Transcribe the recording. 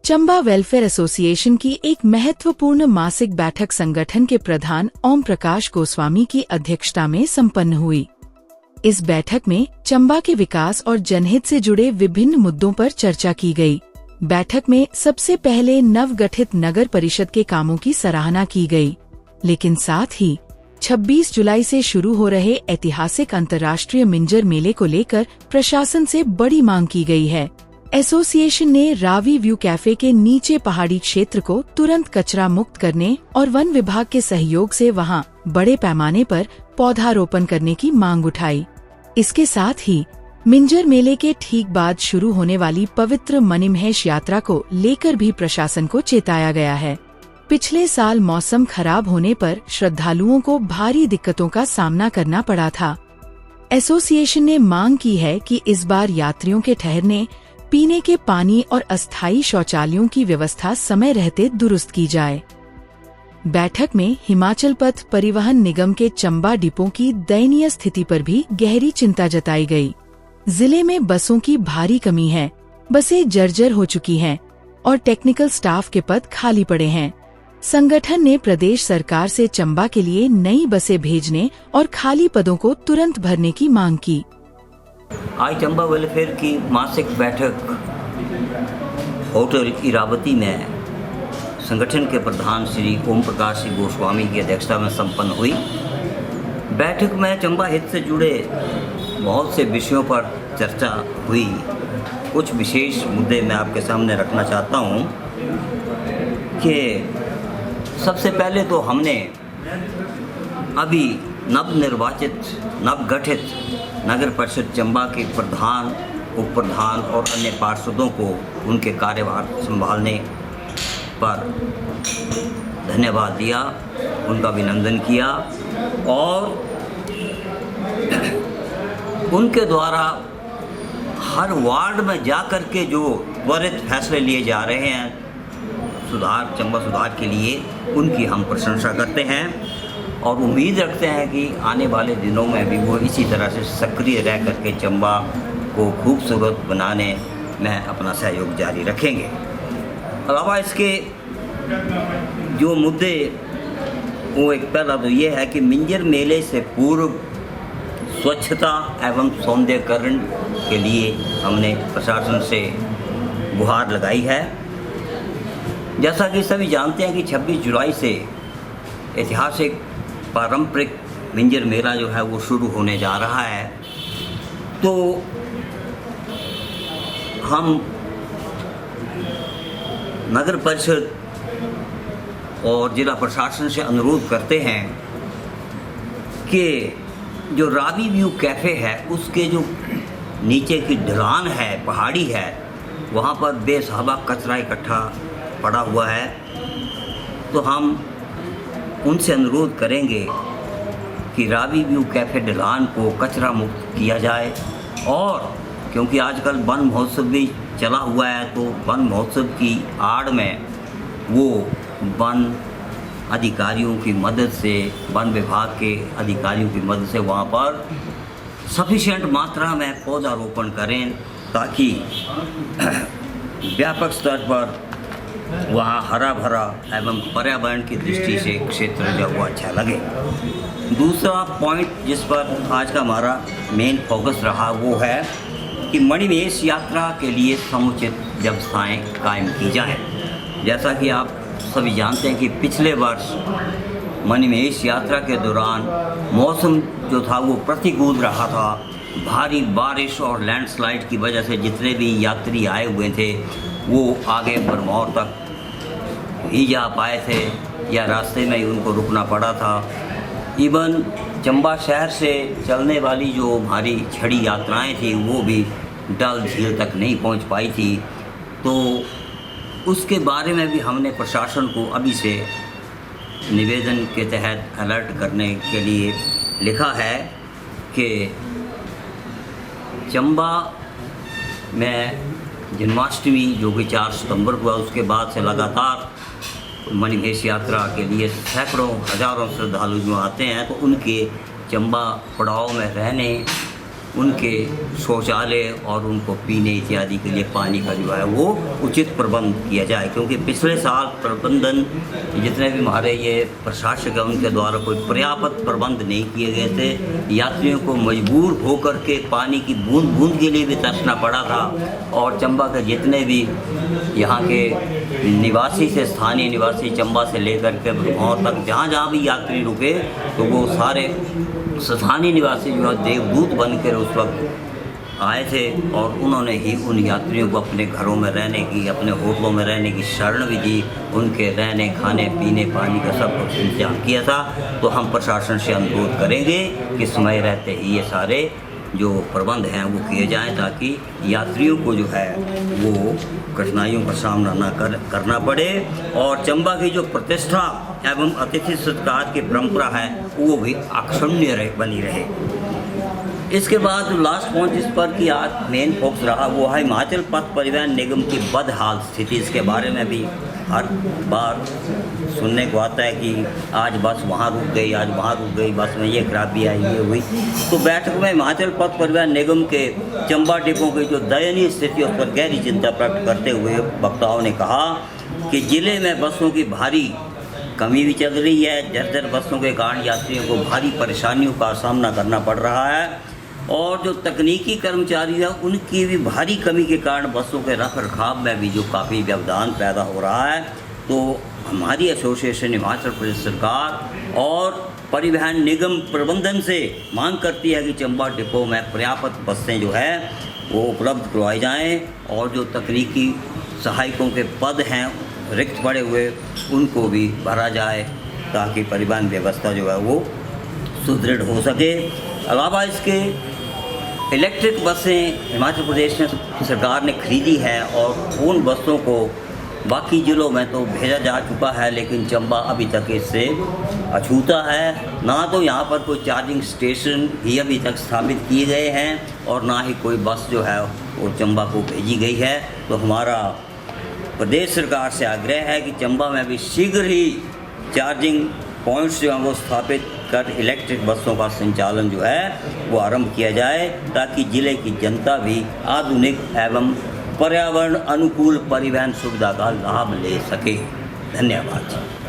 Chamba welfare association की एक महत्वपूर्ण मासिक बैठक संगठन के प्रधान ओम प्रकाश गोस्वामी की अध्यक्षता में संपन्न हुई। इस बैठक में चंबा के विकास और जनहित से जुड़े विभिन्न मुद्दों पर चर्चा की गई। बैठक में सबसे पहले नवगठित नगर परिषद के कामों की सराहना की गई, लेकिन साथ ही 26 जुलाई से शुरू हो रहे ऐतिहासिक अंतर्राष्ट्रीय मिंजर मेले को लेकर प्रशासन से बड़ी मांग की गई है। एसोसिएशन ने रावी व्यू कैफे के नीचे पहाड़ी क्षेत्र को तुरंत कचरा मुक्त करने और वन विभाग के सहयोग से वहां बड़े पैमाने पर पौधारोपण करने की मांग उठाई। इसके साथ ही मिंजर मेले के ठीक बाद शुरू होने वाली पवित्र मणिमहेश यात्रा को लेकर भी प्रशासन को चेताया गया है। पिछले साल मौसम खराब होने पर श्रद्धालुओं को भारी दिक्कतों का सामना करना पड़ा था। एसोसिएशन ने मांग की है कि इस बार यात्रियों के ठहरने, पीने के पानी और अस्थायी शौचालयों की व्यवस्था समय रहते दुरुस्त की जाए। बैठक में हिमाचल पथ परिवहन निगम के चंबा डिपो की दयनीय स्थिति पर भी गहरी चिंता जताई गई। जिले में बसों की भारी कमी है, बसें जर्जर हो चुकी हैं और टेक्निकल स्टाफ के पद खाली पड़े हैं। संगठन ने प्रदेश सरकार से चंबा के लिए नई बसें भेजने और खाली पदों को तुरंत भरने की मांग की। आज चंबा वेलफेयर की मासिक बैठक होटल इरावती में संगठन के प्रधान श्री ओम प्रकाश गोस्वामी की अध्यक्षता में संपन्न हुई। बैठक में चंबा हित से जुड़े बहुत से विषयों पर चर्चा हुई। कुछ विशेष मुद्दे मैं आपके सामने रखना चाहता हूं कि सबसे पहले तो हमने अभी नवगठित नगर परिषद चंबा के प्रधान, उप प्रधान और अन्य पार्षदों को उनके कार्यभार संभालने पर धन्यवाद दिया, उनका अभिनंदन किया और उनके द्वारा हर वार्ड में जाकर के जो त्वरित फैसले लिए जा रहे हैं चंबा सुधार के लिए, उनकी हम प्रशंसा करते हैं और उम्मीद रखते हैं कि आने वाले दिनों में भी वो इसी तरह से सक्रिय रह करके चंबा को खूबसूरत बनाने में अपना सहयोग जारी रखेंगे। अलावा इसके जो मुद्दे वो एक पहला तो ये है कि मिंजर मेले से पूर्व स्वच्छता एवं सौंदर्यीकरण के लिए हमने प्रशासन से गुहार लगाई है। जैसा कि सभी जानते हैं कि 26 जुलाई से ऐतिहासिक पारंपरिक मिंजर मेला जो है वो शुरू होने जा रहा है, तो हम नगर परिषद और जिला प्रशासन से अनुरोध करते हैं कि जो रावी व्यू कैफ़े है उसके जो नीचे की ढलान है, पहाड़ी है, वहाँ पर बेसहाबा कचरा इकट्ठा पड़ा हुआ है, तो हम उनसे अनुरोध करेंगे कि रावी व्यू कैफ़े ढलान को कचरा मुक्त किया जाए। और क्योंकि आजकल वन महोत्सव भी चला हुआ है, तो वन महोत्सव की आड़ में वो वन अधिकारियों की मदद से, वन विभाग के अधिकारियों की मदद से वहाँ पर सफिशिएंट मात्रा में पौधारोपण करें, ताकि व्यापक स्तर पर वहाँ हरा भरा एवं पर्यावरण की दृष्टि से क्षेत्र जो वो अच्छा लगे। दूसरा पॉइंट जिस पर आज का हमारा मेन फोकस रहा वो है कि मणिमहेश यात्रा के लिए समुचित व्यवस्थाएं कायम की जाएं। जैसा कि आप सभी जानते हैं कि पिछले वर्ष मणिमहेश यात्रा के दौरान मौसम जो था वो प्रतिकूल रहा था। भारी बारिश और लैंडस्लाइड की वजह से जितने भी यात्री आए हुए थे वो आगे भरमौर तक ही जा पाए थे या रास्ते में ही उनको रुकना पड़ा था। इवन चंबा शहर से चलने वाली जो हमारी छड़ी यात्राएं थी वो भी डल झील तक नहीं पहुंच पाई थी। तो उसके बारे में भी हमने प्रशासन को अभी से निवेदन के तहत अलर्ट करने के लिए लिखा है कि चंबा में जन्माष्टमी जो कि 4 सितंबर को है, उसके बाद से लगातार मणिमहेश यात्रा के लिए सैकड़ों हजारों श्रद्धालु जो आते हैं, तो उनके चंबा पड़ाव में रहने उनके शौचालय और उनको पीने इत्यादि के लिए पानी का जो है वो उचित प्रबंध किया जाए, क्योंकि पिछले साल प्रबंधन जितने भी हमारे ये प्रशासक हैं उनके द्वारा कोई पर्याप्त प्रबंध नहीं किए गए थे। यात्रियों को मजबूर होकर के पानी की बूंद बूंद के लिए भी तरसना पड़ा था। और चंबा के जितने भी यहाँ के निवासी से स्थानीय निवासी, चंबा से लेकर के भरमौर तक जहाँ जहाँ भी यात्री रुके तो वो सारे स्थानीय निवासी जो है देवदूत बनकर उस वक्त आए थे और उन्होंने ही उन यात्रियों को अपने घरों में रहने की, अपने होटलों में रहने की शरण भी दी। उनके रहने, खाने, पीने, पानी का सब कुछ इंतजाम किया था। तो हम प्रशासन से अनुरोध करेंगे कि समय रहते ही ये सारे जो प्रबंध हैं वो किए जाएं, ताकि यात्रियों को जो है वो कठिनाइयों का सामना ना करना पड़े और चंबा की जो प्रतिष्ठा एवं अतिथि सत्कार की परंपरा है वो भी अक्षुण्य बनी रहे। इसके बाद लास्ट पॉइंट जिस पर कि आज मेन फोकस रहा वो है हिमाचल पथ परिवहन निगम की बदहाल स्थिति। इसके बारे में भी हर बार सुनने को आता है कि आज बस वहाँ रुक गई, आज वहाँ रुक गई, बस में ये खराबी आई, ये हुई। तो बैठक में हिमाचल पथ परिवहन निगम के चंबा डिपो की जो दयनीय स्थिति उस पर गहरी चिंता प्रकट करते हुए वक्ताओं ने कहा कि जिले में बसों की भारी कमी भी चल रही है। जर्जर बसों के कारण यात्रियों को भारी परेशानियों का सामना करना पड़ रहा है और जो तकनीकी कर्मचारी हैं उनकी भी भारी कमी के कारण बसों के रख रखाव में भी जो काफ़ी व्यवधान पैदा हो रहा है। तो हमारी एसोसिएशन हिमाचल प्रदेश सरकार और परिवहन निगम प्रबंधन से मांग करती है कि चंबा डिपो में पर्याप्त बसें जो है वो उपलब्ध करवाई जाएं और जो तकनीकी सहायकों के पद हैं रिक्त पड़े हुए उनको भी भरा जाए, ताकि परिवहन व्यवस्था जो है वो सुदृढ़ हो सके। अलावा इसके इलेक्ट्रिक बसें हिमाचल प्रदेश में सरकार ने खरीदी है और उन बसों को बाकी ज़िलों में तो भेजा जा चुका है, लेकिन चंबा अभी तक इससे अछूता है। ना तो यहाँ पर कोई चार्जिंग स्टेशन ही अभी तक स्थापित किए गए हैं और ना ही कोई बस जो है वो चंबा को भेजी गई है। तो हमारा प्रदेश सरकार से आग्रह है कि चंबा में भी शीघ्र ही चार्जिंग पॉइंट्स जो हैं वो स्थापित कर इलेक्ट्रिक बसों का संचालन जो है वो आरंभ किया जाए, ताकि ज़िले की जनता भी आधुनिक एवं पर्यावरण अनुकूल परिवहन सुविधा का लाभ ले सके। धन्यवाद।